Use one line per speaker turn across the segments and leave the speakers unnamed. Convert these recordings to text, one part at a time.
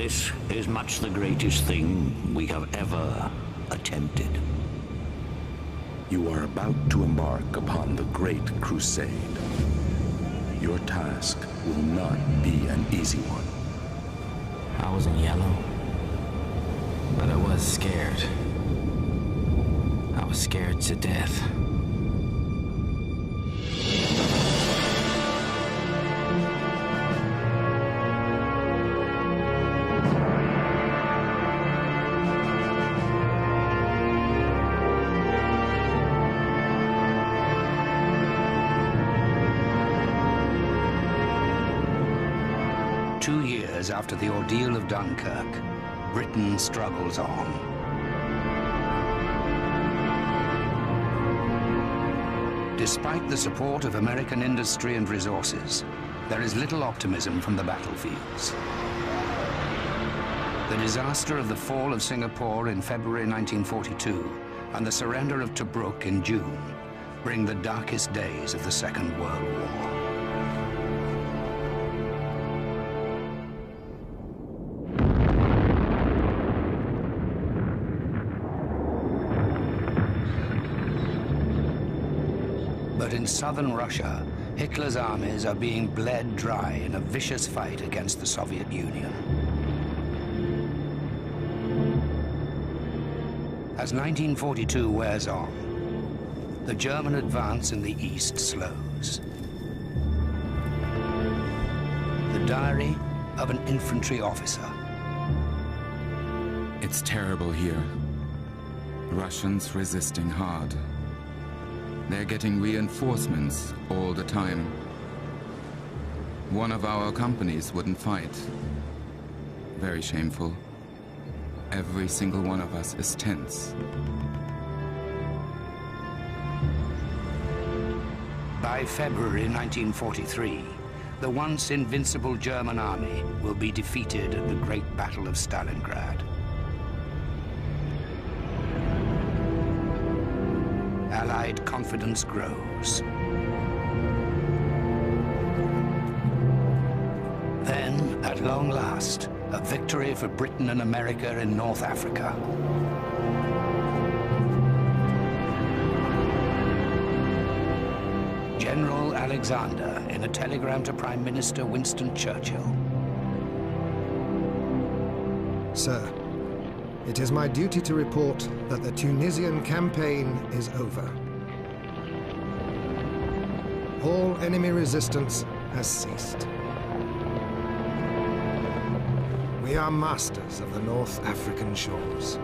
This is much the greatest thing we have ever attempted.
You are about to embark upon the Great Crusade. Your task will not be an easy one.
I was in yellow, but I was scared. I was scared to death.
2 years after the ordeal of Dunkirk, Britain struggles on. Despite the support of American industry and resources, there is little optimism from the battlefields. The disaster of the fall of Singapore in February 1942 and the surrender of Tobruk in June bring the darkest days of the Second World War. But in southern Russia, Hitler's armies are being bled dry in a vicious fight against the Soviet Union. As 1942 wears on, the German advance in the east slows. The diary of an infantry officer.
It's terrible here. Russians resisting hard. They're getting reinforcements all the time. One of our companies wouldn't fight. Very shameful. Every single one of us is tense.
By February 1943, the once invincible German army will be defeated at the Great Battle of Stalingrad. Allied confidence grows. Then, at long last, a victory for Britain and America in North Africa. General Alexander in a telegram to Prime Minister Winston Churchill.
Sir, it is my duty to report that the Tunisian campaign is over. All enemy resistance has ceased. We are masters of the North African shores.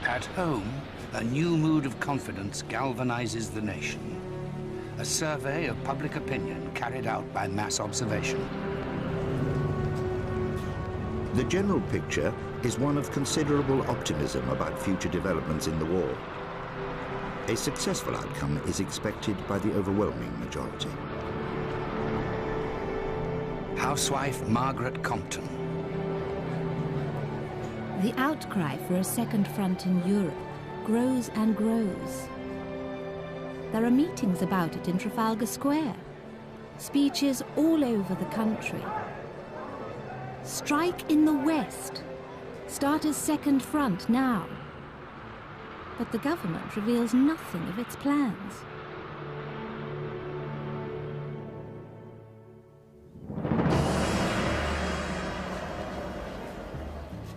At home, a new mood of confidence galvanizes the nation. A survey of public opinion carried out by mass observation.
The general picture is one of considerable optimism about future developments in the war. A successful outcome is expected by the overwhelming majority.
Housewife Margaret Compton.
The outcry for a second front in Europe grows and grows. There are meetings about it in Trafalgar Square, speeches all over the country. Strike in the West. Start a second front now. But the government reveals nothing of its plans.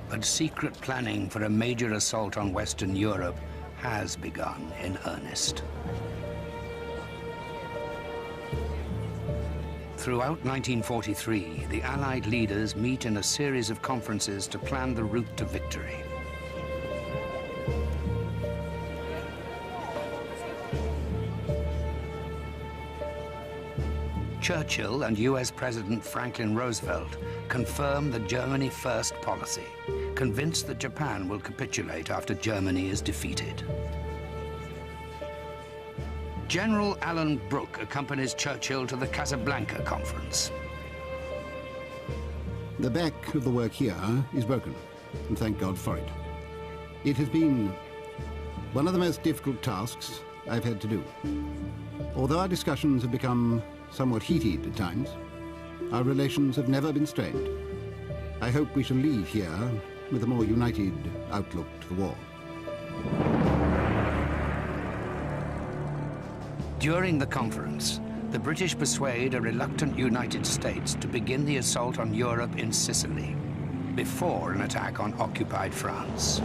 But secret planning for a major assault on Western Europe has begun in earnest. Throughout 1943, the Allied leaders meet in a series of conferences to plan the route to victory. Churchill and US President Franklin Roosevelt confirm the Germany First policy, convinced that Japan will capitulate after Germany is defeated. General Alan Brooke accompanies Churchill to the Casablanca conference.
The back of the work here is broken. and thank God for it. It has been one of the most difficult tasks I've had to do. Although our discussions have become somewhat heated at times, our relations have never been strained. I hope we shall leave here with a more united outlook to the war.
During the conference, the British persuade a reluctant United States to begin the assault on Europe in Sicily, before an attack on occupied France.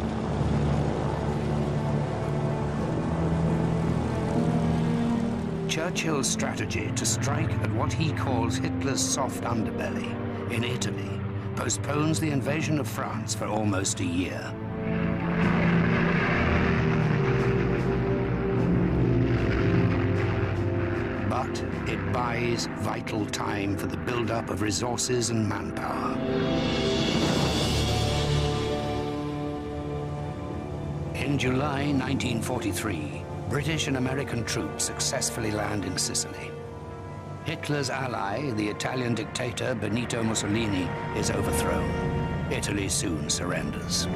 Churchill's strategy to strike at what he calls Hitler's soft underbelly in Italy postpones the invasion of France for almost a year. But it buys vital time for the build-up of resources and manpower. In July 1943, British and American troops successfully land in Sicily. Hitler's ally, the Italian dictator Benito Mussolini, is overthrown. Italy soon surrenders.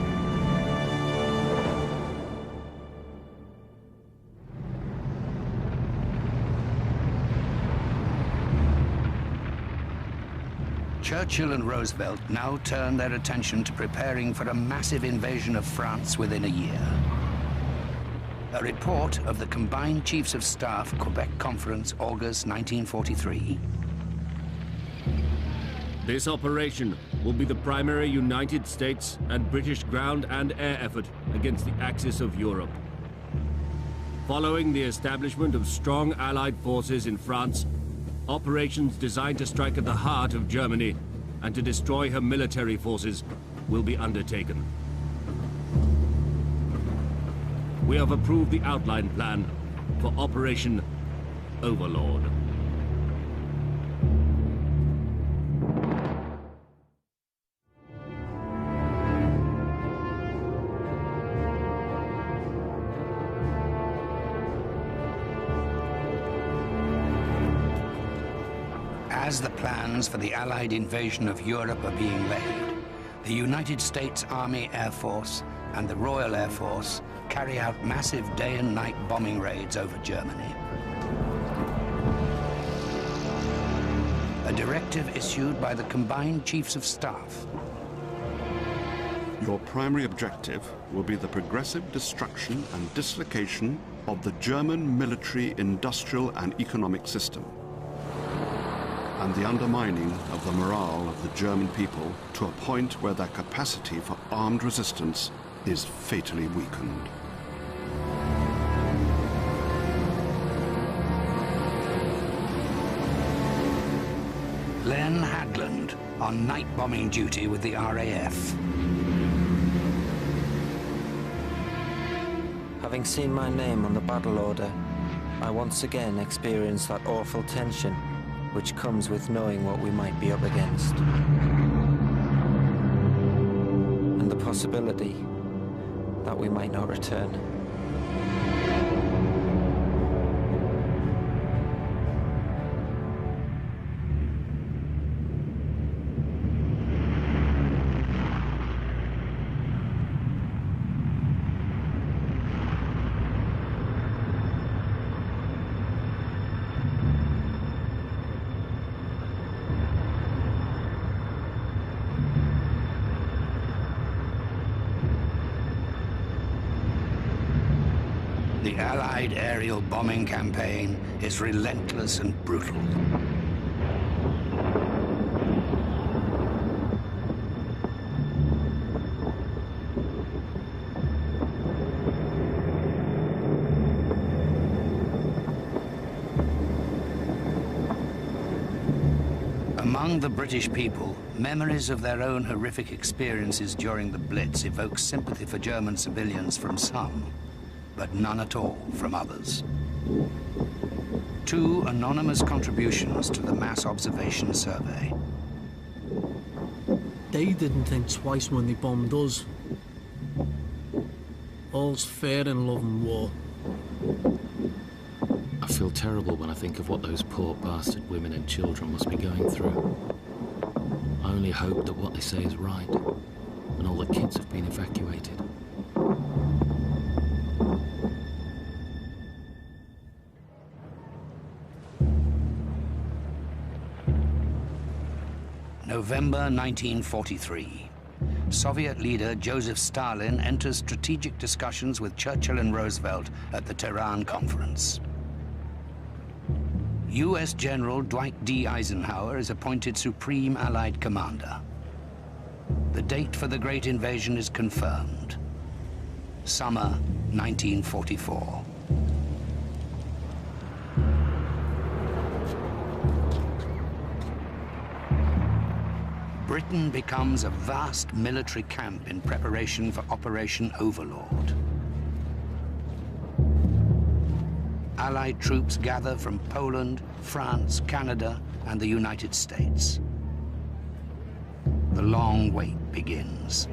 Churchill and Roosevelt now turn their attention to preparing for a massive invasion of France within a year. A report of the Combined Chiefs of Staff Quebec Conference, August 1943.
This operation will be the primary United States and British ground and air effort against the Axis of Europe. Following the establishment of strong Allied forces in France, operations designed to strike at the heart of Germany and to destroy her military forces will be undertaken. We have approved the outline plan for Operation Overlord.
As the plans for the Allied invasion of Europe are being laid, the United States Army Air Force and the Royal Air Force carry out massive day and night bombing raids over Germany. A directive issued by the Combined Chiefs of Staff.
Your primary objective will be the progressive destruction and dislocation of the German military, industrial and economic system, and the undermining of the morale of the German people to a point where their capacity for armed resistance is fatally weakened.
Len Hadland on night bombing duty with the RAF.
Having seen my name on the battle order, I once again experienced that awful tension which comes with knowing what we might be up against. And the possibility that we might not return.
The Allied aerial bombing campaign is relentless and brutal. Among the British people, memories of their own horrific experiences during the Blitz evoke sympathy for German civilians from some, but none at all from others. 2 anonymous contributions to the Mass Observation Survey.
They didn't think twice when they bombed us. All's fair in love and war.
I feel terrible when I think of what those poor bastard women and children must be going through. I only hope that what they say is right. and all the kids have been evacuated.
November 1943. Soviet leader Joseph Stalin enters strategic discussions with Churchill and Roosevelt at the Tehran Conference. U.S. General Dwight D. Eisenhower is appointed Supreme Allied Commander. The date for the Great Invasion is confirmed. Summer 1944. Britain becomes a vast military camp in preparation for Operation Overlord. Allied troops gather from Poland, France, Canada, and the United States. The long wait begins.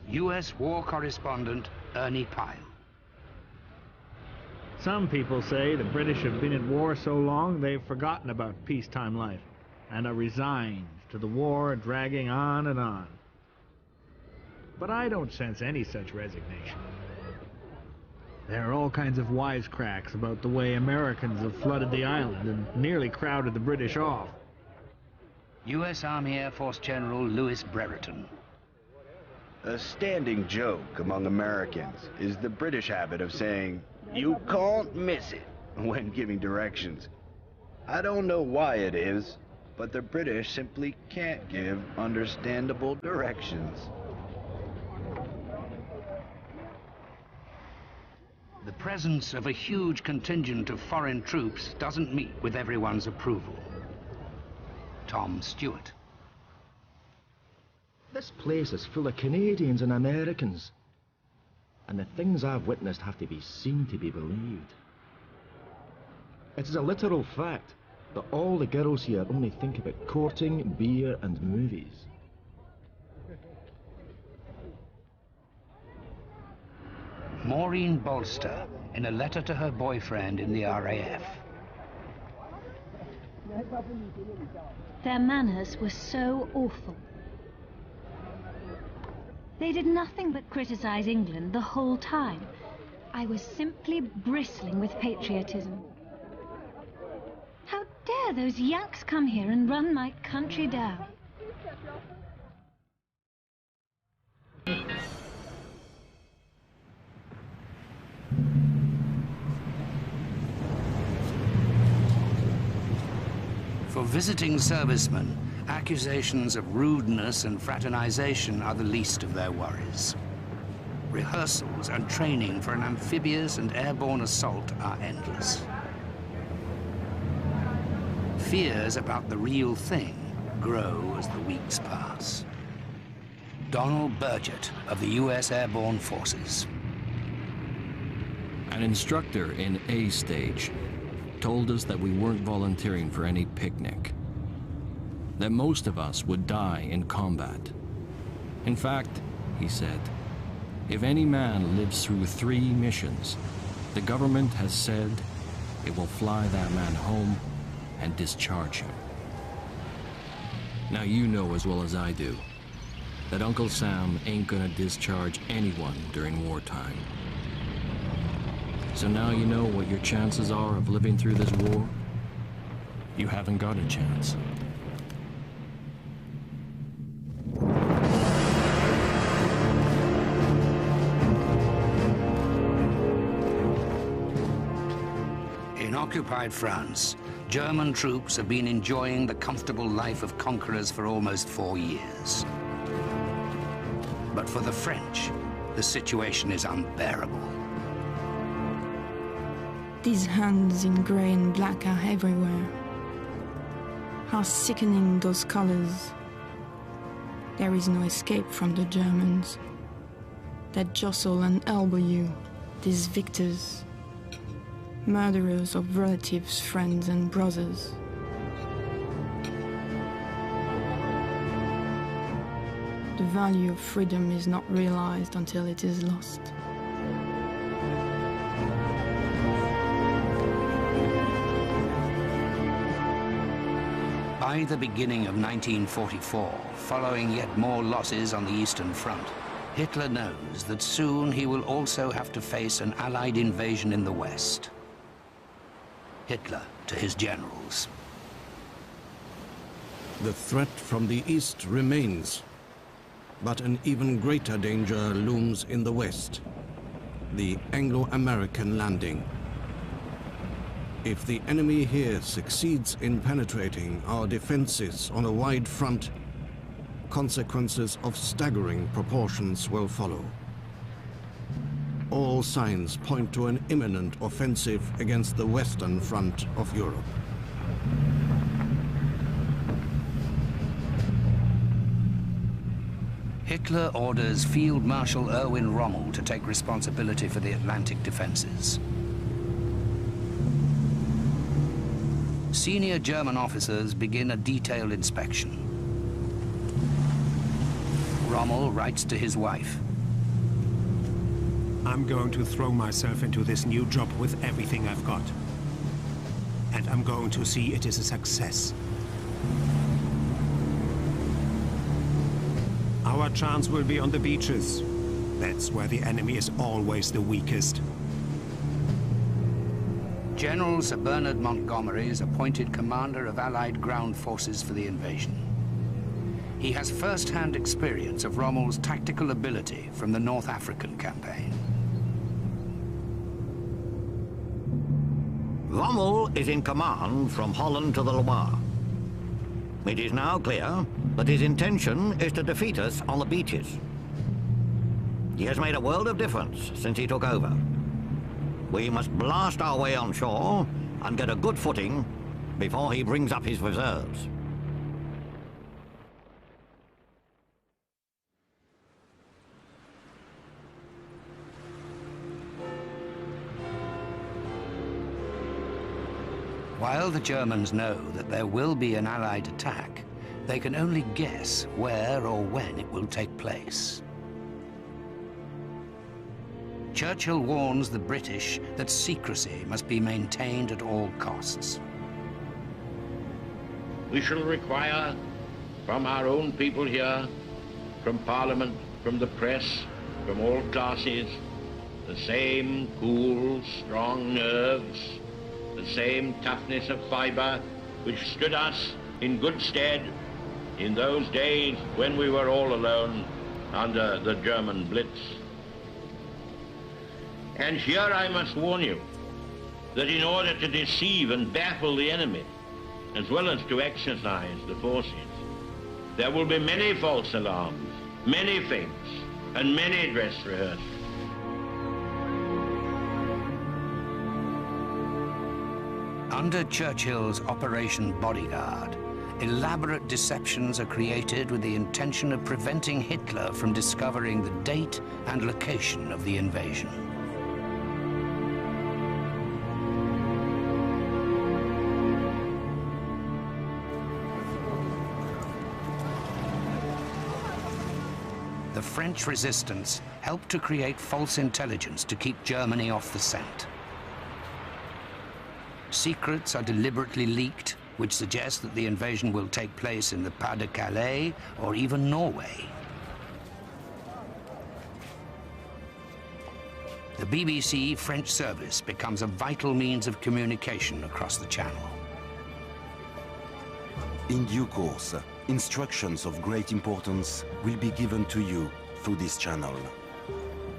U.S. war correspondent Ernie Pyle.
Some people say the British have been at war so long they've forgotten about peacetime life and are resigned to the war dragging on and on. But I don't sense any such resignation. There are all kinds of wisecracks about the way Americans have flooded the island and nearly crowded the British off.
U.S. Army Air Force General Louis Brereton.
A standing joke among Americans is the British habit of saying, "You can't miss it," when giving directions. I don't know why it is, but the British simply can't give understandable directions.
The presence of a huge contingent of foreign troops doesn't meet with everyone's approval. Tom Stewart.
This place is full of Canadians and Americans, and the things I've witnessed have to be seen to be believed. It is a literal fact that all the girls here only think about courting, beer, and movies.
Maureen Bolster in a letter to her boyfriend in the RAF.
Their manners were so awful. They did nothing but criticize England the whole time. I was simply bristling with patriotism. How dare those Yanks come here and run my country down?
For visiting servicemen, accusations of rudeness and fraternization are the least of their worries. Rehearsals and training for an amphibious and airborne assault are endless. Fears about the real thing grow as the weeks pass. Donald Burgett of the U.S. Airborne Forces.
An instructor in A stage told us that we weren't volunteering for any picnic, that most of us would die in combat. In fact, he said, if any man lives through 3 missions, the government has said it will fly that man home and discharge him. Now you know as well as I do that Uncle Sam ain't gonna discharge anyone during wartime. So now you know what your chances are of living through this war? You haven't got a chance.
In occupied France, German troops have been enjoying the comfortable life of conquerors for almost 4 years. But for the French, the situation is unbearable.
These hands in grey and black are everywhere. How sickening those colors. There is no escape from the Germans. They jostle and elbow you, these victors. Murderers of relatives, friends and brothers. The value of freedom is not realized until it is lost.
By the beginning of 1944, following yet more losses on the Eastern Front, Hitler knows that soon he will also have to face an Allied invasion in the West. Hitler to his generals.
The threat from the East remains, but an even greater danger looms in the West, the Anglo-American landing. If the enemy here succeeds in penetrating our defenses on a wide front, consequences of staggering proportions will follow. All signs point to an imminent offensive against the western front of Europe.
Hitler orders Field Marshal Erwin Rommel to take responsibility for the Atlantic defenses. Senior German officers begin a detailed inspection. Rommel writes to his wife.
I'm going to throw myself into this new job with everything I've got. And I'm going to see it is a success. Our chance will be on the beaches. That's where the enemy is always the weakest.
General Sir Bernard Montgomery is appointed commander of Allied ground forces for the invasion. He has first-hand experience of Rommel's tactical ability from the North African campaign.
Rommel is in command from Holland to the Loire. It is now clear that his intention is to defeat us on the beaches. He has made a world of difference since he took over. We must blast our way on shore and get a good footing before he brings up his reserves.
While the Germans know that there will be an Allied attack, they can only guess where or when it will take place. Churchill warns the British that secrecy must be maintained at all costs.
We shall require from our own people here, from Parliament, from the press, from all classes, the same cool, strong nerves, the same toughness of fibre which stood us in good stead in those days when we were all alone under the German Blitz. And here I must warn you that in order to deceive and baffle the enemy, as well as to exercise the forces, there will be many false alarms, many feints, and many dress rehearsals.
Under Churchill's Operation Bodyguard, elaborate deceptions are created with the intention of preventing Hitler from discovering the date and location of the invasion. The French resistance helped to create false intelligence to keep Germany off the scent. Secrets are deliberately leaked, which suggest that the invasion will take place in the Pas-de-Calais or even Norway. The BBC French service becomes a vital means of communication across the Channel.
In due course, instructions of great importance will be given to you through this channel.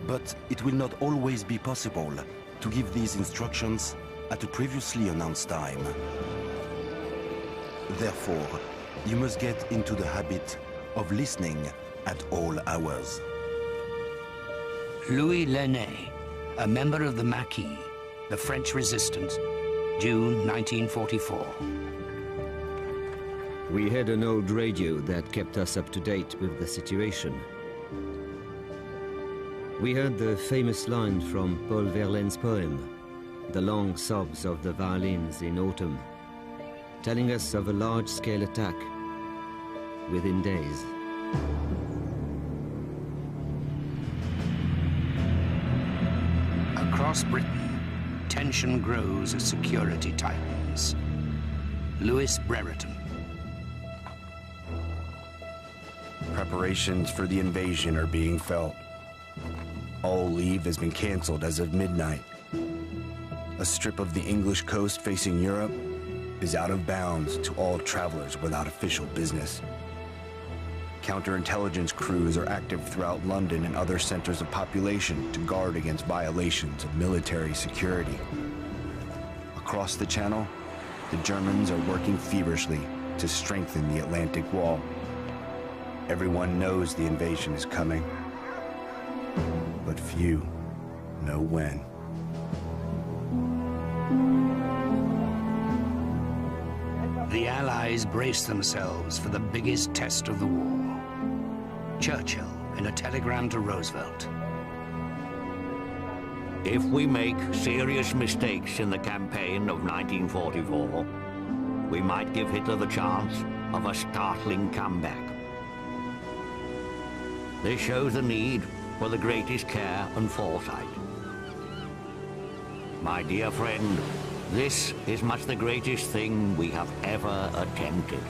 But it will not always be possible to give these instructions at a previously announced time. Therefore, you must get into the habit of listening at all hours.
Louis Lenné, a member of the Maquis, the French resistance, June 1944.
We had an old radio that kept us up to date with the situation. We heard the famous line from Paul Verlaine's poem, The Long Sobs of the Violins in Autumn, telling us of a large-scale attack within days.
Across Britain, tension grows as security tightens. Louis Brereton.
Preparations for the invasion are being felt. All leave has been canceled as of midnight. A strip of the English coast facing Europe is out of bounds to all travelers without official business. Counterintelligence crews are active throughout London and other centers of population to guard against violations of military security. Across the Channel, the Germans are working feverishly to strengthen the Atlantic Wall. Everyone knows the invasion is coming, but few know when.
The Allies brace themselves for the biggest test of the war. Churchill, in a telegram to Roosevelt.
If we make serious mistakes in the campaign of 1944, we might give Hitler the chance of a startling comeback. This shows the need for the greatest care and foresight. My dear friend, this is much the greatest thing we have ever attempted.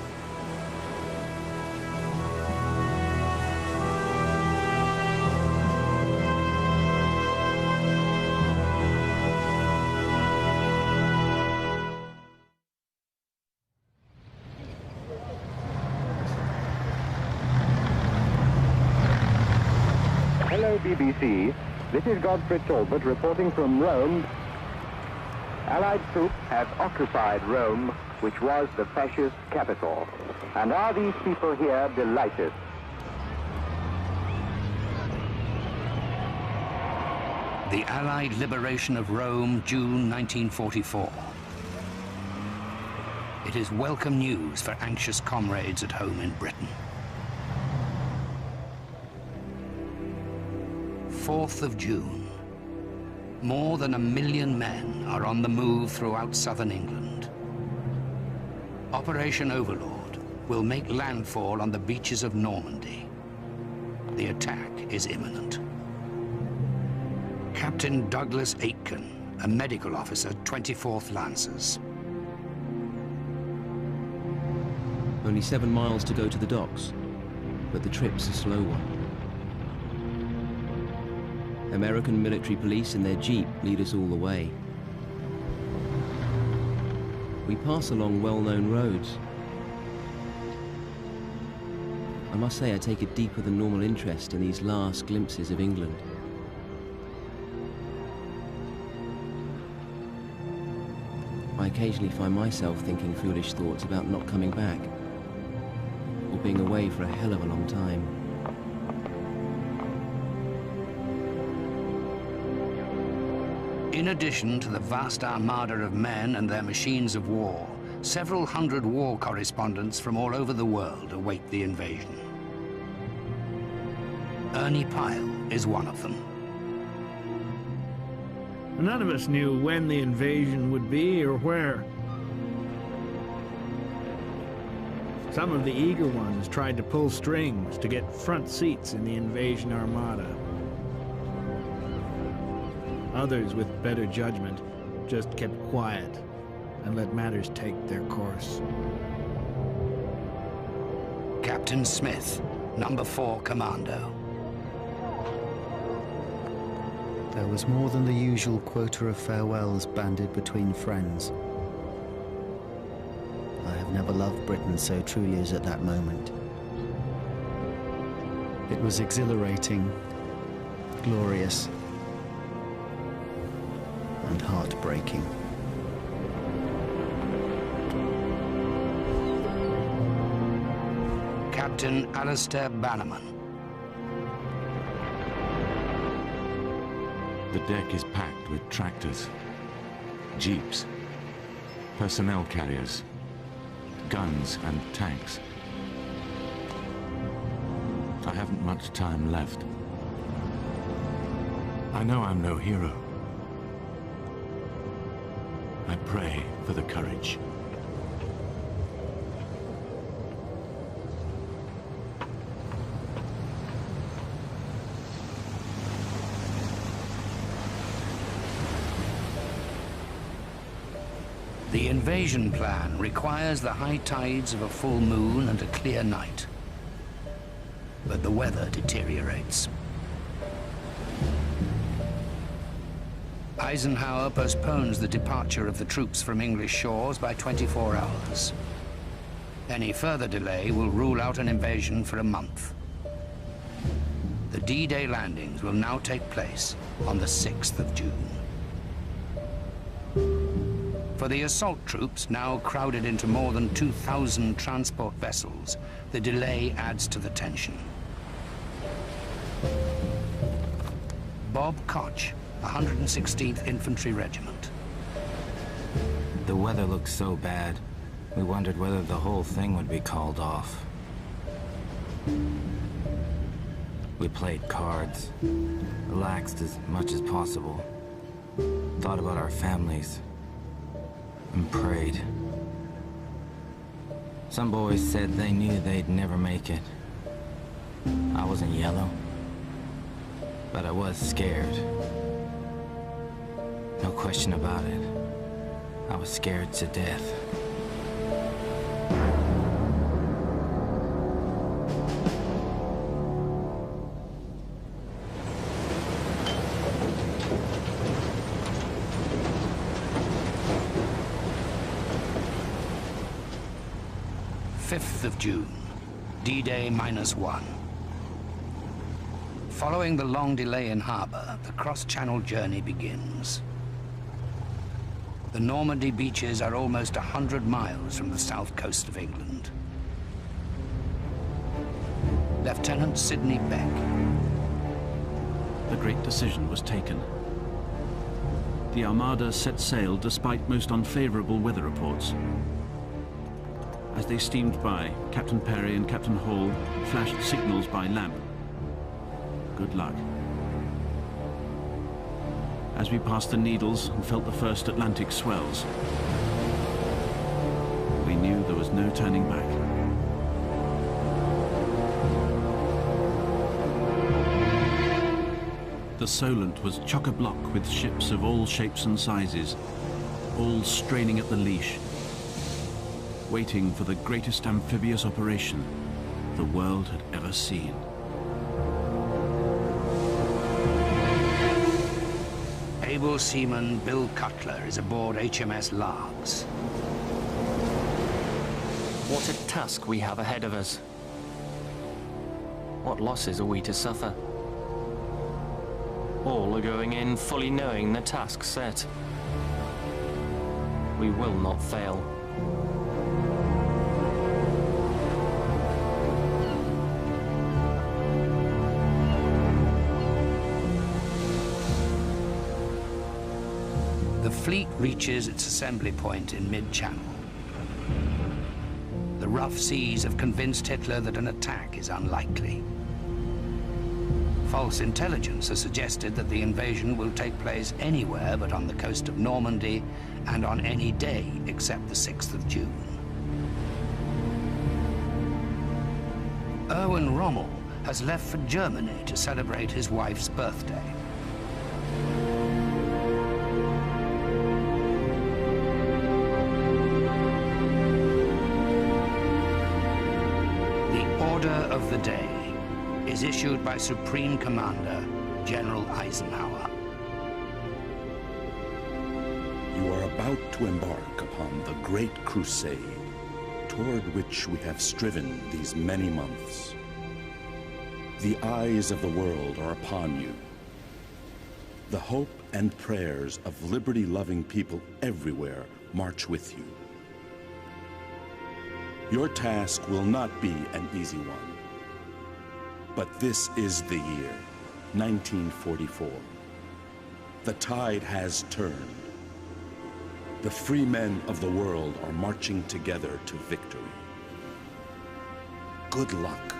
Hello, BBC. This is Godfrey Talbot reporting from Rome. Allied troops have occupied Rome, which was the fascist capital. And are these people here delighted?
The Allied liberation of Rome, June 1944. It is welcome news for anxious comrades at home in Britain. 4th of June. More than 1 million men are on the move throughout southern England. Operation Overlord will make landfall on the beaches of Normandy. The attack is imminent. Captain Douglas Aitken, a medical officer, 24th Lancers.
Only 7 miles to go to the docks, but the trip's a slow one. American military police in their jeep lead us all the way. We pass along well-known roads. I must say I take a deeper than normal interest in these last glimpses of England. I occasionally find myself thinking foolish thoughts about not coming back, or being away for a hell of a long time.
In addition to the vast armada of men and their machines of war, several hundred war correspondents from all over the world await the invasion. Ernie Pyle is one of them.
None of us knew when the invasion would be or where. Some of the eager ones tried to pull strings to get front seats in the invasion armada. Others, with better judgment, just kept quiet and let matters take their course.
Captain Smith, number 4 Commando.
There was more than the usual quota of farewells banded between friends. I have never loved Britain so truly as at that moment. It was exhilarating, glorious, and heartbreaking.
Captain Alistair Bannerman.
The deck is packed with tractors, jeeps, personnel carriers, guns and tanks. I haven't much time left. I know I'm no hero. I pray for the courage.
The invasion plan requires the high tides of a full moon and a clear night. but the weather deteriorates. Eisenhower postpones the departure of the troops from English shores by 24 hours. Any further delay will rule out an invasion for a month. The D-Day landings will now take place on the 6th of June. For the assault troops, now crowded into more than 2,000 transport vessels, the delay adds to the tension. Bob Koch, 116th Infantry Regiment.
The weather looked so bad, we wondered whether the whole thing would be called off. We played cards, relaxed as much as possible, thought about our families, and prayed. Some boys said they knew they'd never make it. I wasn't yellow, but I was scared. No question about it. I was scared to death.
Of June, D-Day -1. Following the long delay in harbor, the cross-channel journey begins. The Normandy beaches are almost 100 miles from the south coast of England. Lieutenant Sidney Beck.
The great decision was taken. The Armada set sail despite most unfavorable weather reports. As they steamed by, Captain Perry and Captain Hall flashed signals by lamp. Good luck. As we passed the Needles and felt the first Atlantic swells, we knew there was no turning back. The Solent was chock-a-block with ships of all shapes and sizes, all straining at the leash, waiting for the greatest amphibious operation the world had ever seen.
Able seaman Bill Cutler is aboard HMS Largs.
What a task we have ahead of us. What losses are we to suffer? All are going in fully knowing the task set. We will not fail.
The fleet reaches its assembly point in mid-channel. The rough seas have convinced Hitler that an attack is unlikely. False intelligence has suggested that the invasion will take place anywhere but on the coast of Normandy and on any day except the 6th of June. Erwin Rommel has left for Germany to celebrate his wife's birthday. Order of the day is issued by Supreme Commander General Eisenhower.
You are about to embark upon the great crusade toward which we have striven these many months. The eyes of the world are upon you. The hope and prayers of liberty-loving people everywhere march with you. Your task will not be an easy one. But this is the year, 1944. The tide has turned. The free men of the world are marching together to victory. Good luck.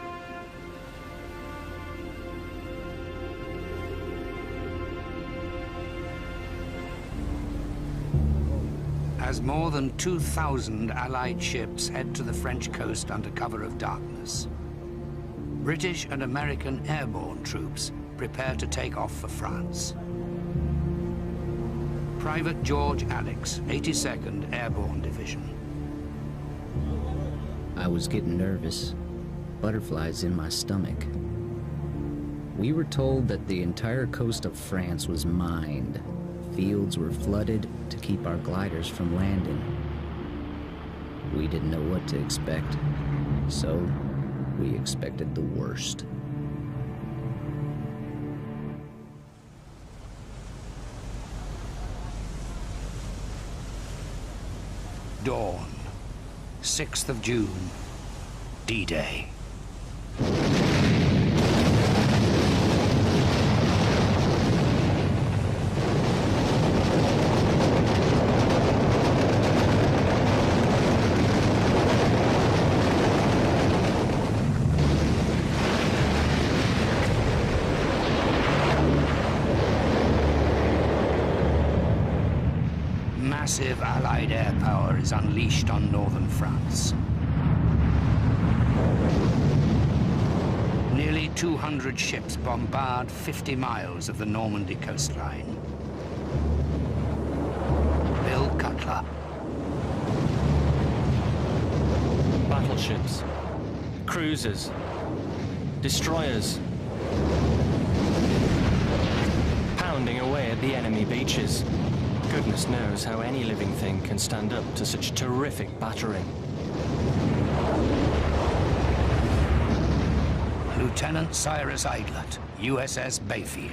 As more than 2,000 Allied ships head to the French coast under cover of darkness, British and American airborne troops prepare to take off for France. Private George Alex, 82nd Airborne Division.
I was getting nervous.
butterflies in my stomach. We were told that the entire coast of France was mined. Fields were flooded to keep our gliders from landing. We didn't know what to expect, so we expected the worst.
Dawn, 6th of June, D-Day. Massive Allied air power is unleashed on northern France. Nearly 200 ships bombard 50 miles of the Normandy coastline. Bill Cutler.
Battleships, cruisers, destroyers, pounding away at the enemy beaches. Goodness knows how any living thing can stand up to such terrific battering.
Lieutenant Cyrus Eidlert, USS Bayfield.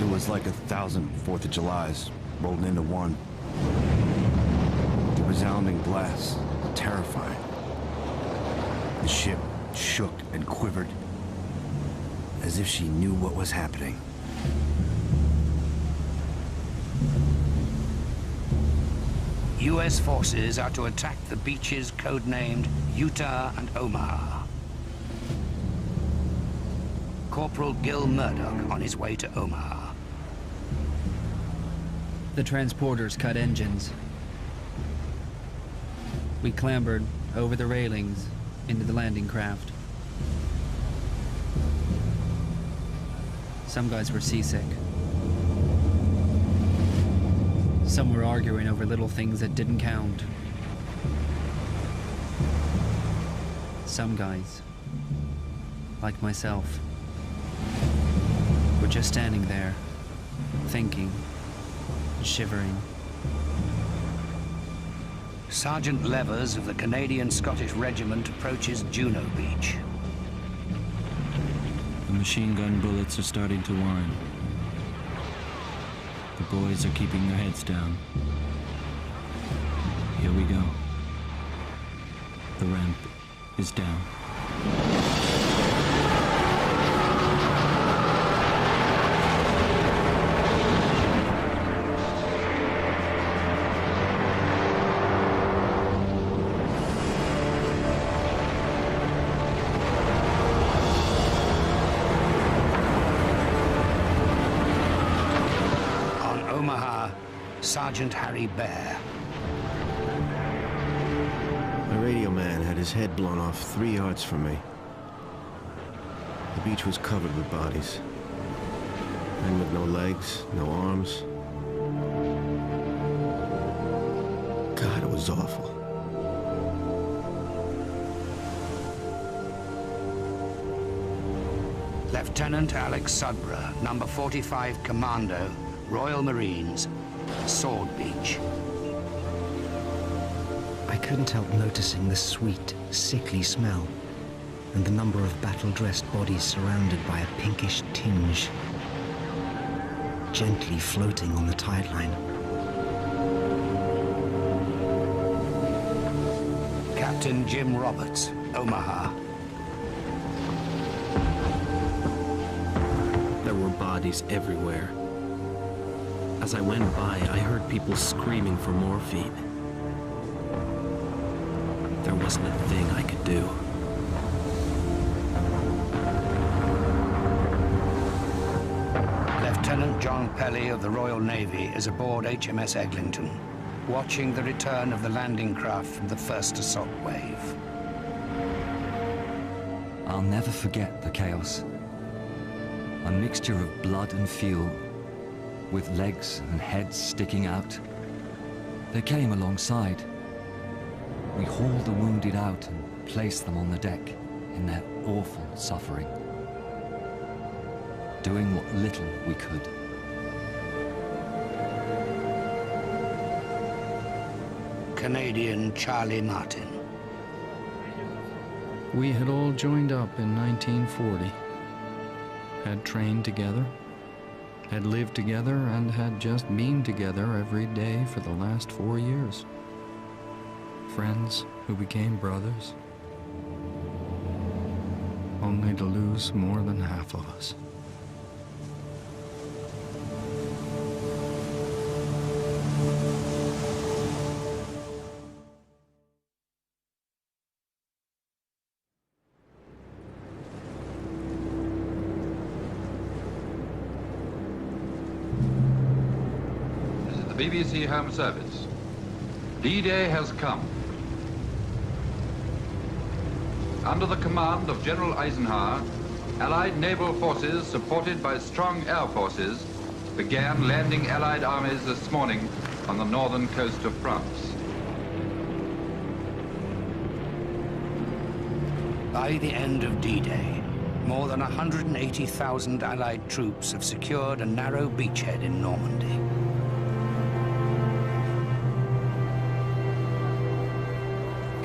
It was like 1,000 4th of Julys rolled into one. The resounding blasts, terrifying. The ship shook and quivered, as if she knew what was happening.
U.S. forces are to attack the beaches codenamed Utah and Omaha. Corporal Gil Murdoch on his way to Omaha.
The transporters cut engines. We clambered over the railings into the landing craft. Some guys were seasick. Some were arguing over little things that didn't count. Some guys, like myself, were just standing there, thinking, shivering.
Sergeant Levers of the Canadian-Scottish Regiment approaches Juno Beach.
The machine gun bullets are starting to whine. The boys are keeping their heads down. Here we go. The ramp is down.
Sergeant Harry Bear.
The radio man had his head blown off 3 yards from me. The beach was covered with bodies. Men with no legs, no arms. God, it was awful.
Lieutenant Alex Sudborough, number 45 Commando, Royal Marines, Sword Beach.
I couldn't help noticing the sweet, sickly smell and the number of battle-dressed bodies surrounded by a pinkish tinge, gently floating on the tide line.
Captain Jim Roberts, Omaha.
There were bodies everywhere. As I went by, I heard people screaming for morphine. There wasn't a thing I could do.
Lieutenant John Pelly of the Royal Navy is aboard HMS Eglinton, watching the return of the landing craft from the first assault wave.
I'll never forget the chaos. A mixture of blood and fuel, with legs and heads sticking out. They came alongside. We hauled the wounded out and placed them on the deck in their awful suffering, doing what little we could.
Canadian Charlie Martin.
We had all joined up in 1940, had trained together, had lived together, and had just been together every day for the last 4 years. Friends who became brothers, only to lose more than half of us.
This is the BBC Home Service. D-Day has come. Under the command of General Eisenhower, Allied naval forces, supported by strong air forces, began landing Allied armies this morning on the northern coast of France.
By the end of D-Day, more than 180,000 Allied troops have secured a narrow beachhead in Normandy.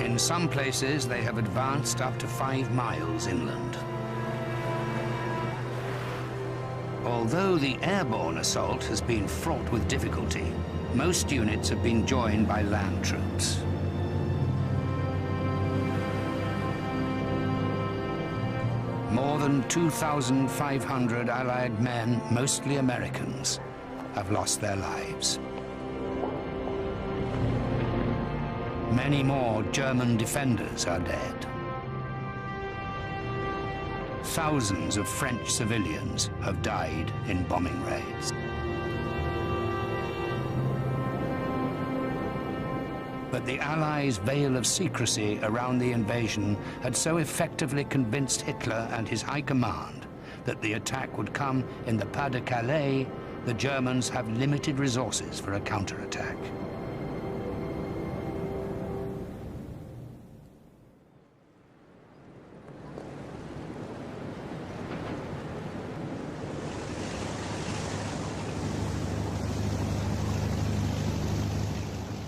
In some places, they have advanced up to 5 miles inland. Although the airborne assault has been fraught with difficulty, most units have been joined by land troops. More than 2,500 Allied men, mostly Americans, have lost their lives. Many more German defenders are dead. Thousands of French civilians have died in bombing raids. But the Allies' veil of secrecy around the invasion had so effectively convinced Hitler and his high command that the attack would come in the Pas-de-Calais, the Germans have limited resources for a counterattack.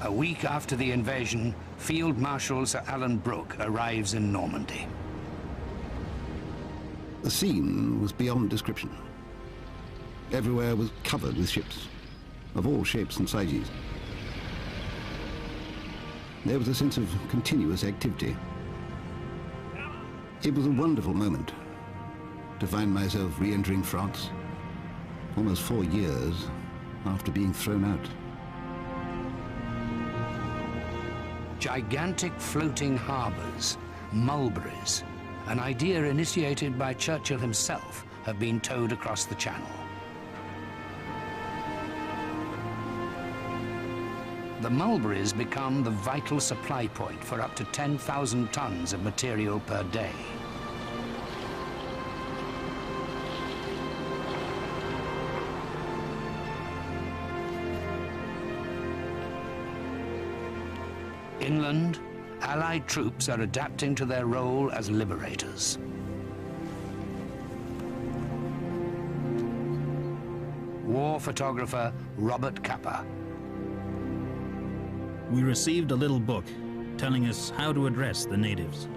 A week after the invasion, Field Marshal Sir Alan Brooke arrives in Normandy.
The scene was beyond description. Everywhere was covered with ships, of all shapes and sizes. There was a sense of continuous activity. It was a wonderful moment to find myself re-entering France, almost 4 years after being thrown out.
Gigantic floating harbours, mulberries, an idea initiated by Churchill himself, have been towed across the Channel. The mulberries become the vital supply point for up to 10,000 tons of material per day. Inland, Allied troops are adapting to their role as liberators. War photographer Robert Capa.
We received a little book telling us how to address the natives.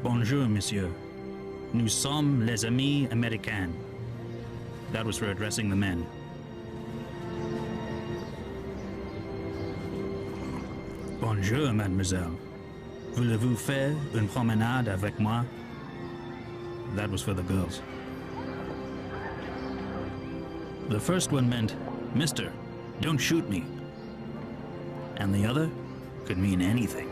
Bonjour, monsieur. Nous sommes les amis américains. That was for addressing the men. Bonjour, mademoiselle. Voulez-vous faire une promenade avec moi? That was for the girls. The first one meant, Mister, don't shoot me. And the other could mean anything.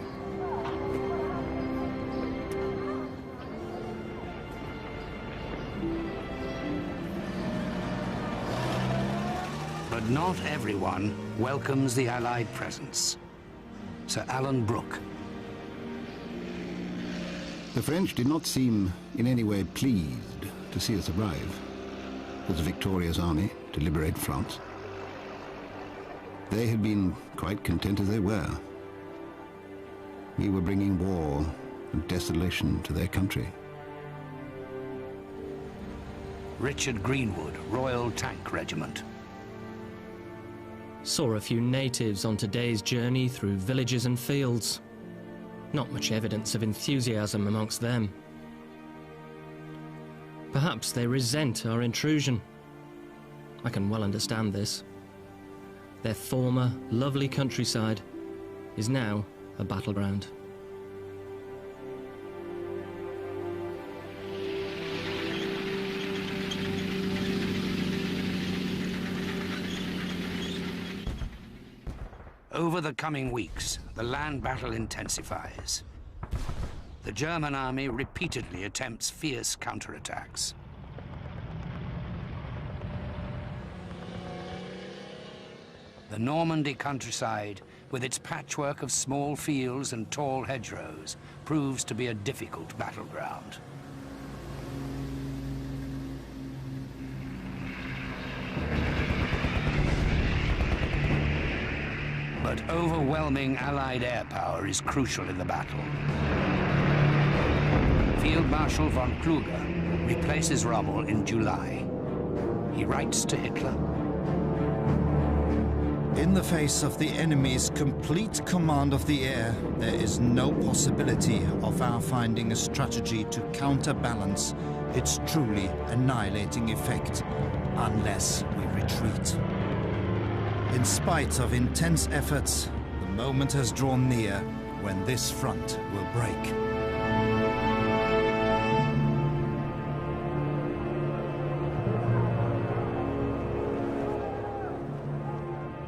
But not everyone welcomes the Allied presence. Sir Alan Brooke.
The French did not seem in any way pleased to see us arrive as a victorious army to liberate France. They had been quite content as they were, We were bringing war and desolation to their country.
Richard Greenwood, Royal Tank Regiment.
Saw a few natives on today's journey through villages and fields. Not much evidence of enthusiasm amongst them. Perhaps they resent our intrusion. I can well understand this. Their former, lovely countryside is now a battleground.
Over the coming weeks, the land battle intensifies. The German army repeatedly attempts fierce counterattacks. The Normandy countryside, with its patchwork of small fields and tall hedgerows, proves to be a difficult battleground. But overwhelming Allied air power is crucial in the battle. Field Marshal von Kluge replaces Rommel in July. He writes to Hitler,
"In the face of the enemy's complete command of the air, there is no possibility of our finding a strategy to counterbalance its truly annihilating effect unless we retreat. In spite of intense efforts, the moment has drawn near when this front will break."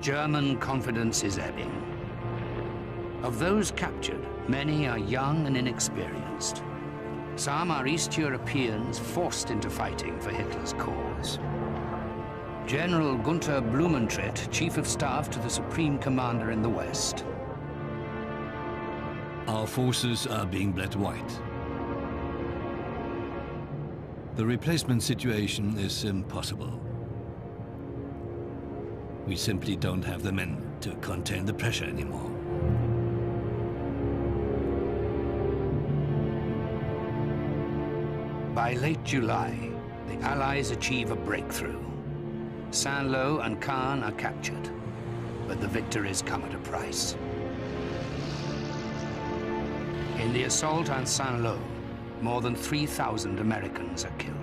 German confidence is ebbing. Of those captured, many are young and inexperienced. Some are East Europeans forced into fighting for Hitler's cause. General Gunther Blumentritt, Chief of Staff to the Supreme Commander in the West.
Our forces are being bled white. The replacement situation is impossible. We simply don't have the men to contain the pressure anymore.
By late July, the Allies achieve a breakthrough. Saint-Lô and Caen are captured, but the victories come at a price. In the assault on Saint-Lô, more than 3,000 Americans are killed.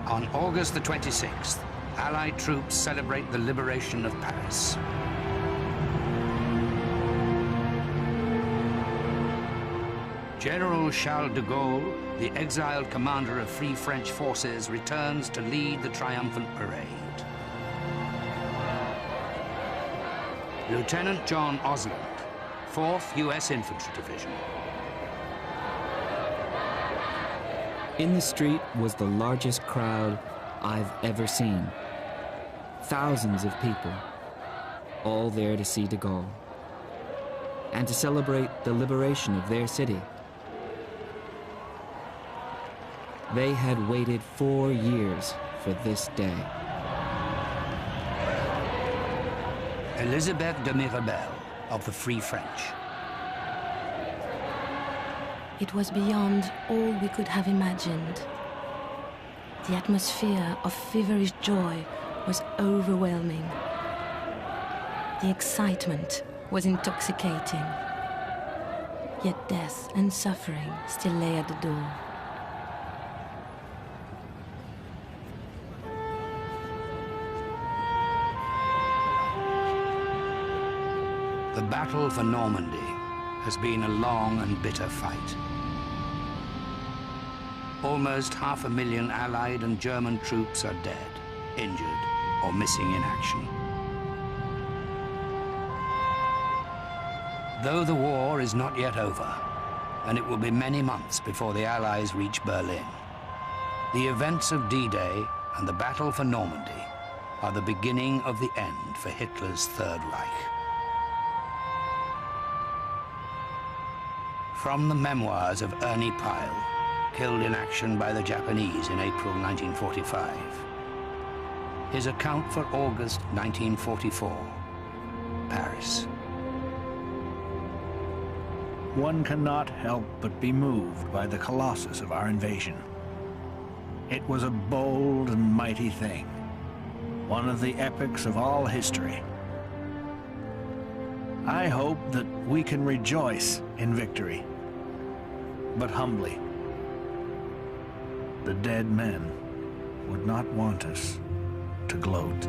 On August the 26th, Allied troops celebrate the liberation of Paris. General Charles de Gaulle, the exiled commander of Free French forces, returns to lead the triumphant parade. Lieutenant John Osland, 4th U.S. Infantry Division.
In the street was the largest crowd I've ever seen. Thousands of people, all there to see de Gaulle and to celebrate the liberation of their city. They had waited 4 years for this day.
Elisabeth de Mirabel of the Free French.
It was beyond all we could have imagined. The atmosphere of feverish joy was overwhelming. The excitement was intoxicating. Yet death and suffering still lay at the door.
The battle for Normandy has been a long and bitter fight. Almost 500,000 Allied and German troops are dead, injured, or missing in action. Though the war is not yet over, and it will be many months before the Allies reach Berlin, the events of D-Day and the battle for Normandy are the beginning of the end for Hitler's Third Reich. From the memoirs of Ernie Pyle, killed in action by the Japanese in April 1945. His account for August 1944, Paris.
One cannot help but be moved by the colossus of our invasion. It was a bold and mighty thing, one of the epics of all history. I hope that we can rejoice in victory, but humbly. The dead men would not want us to gloat.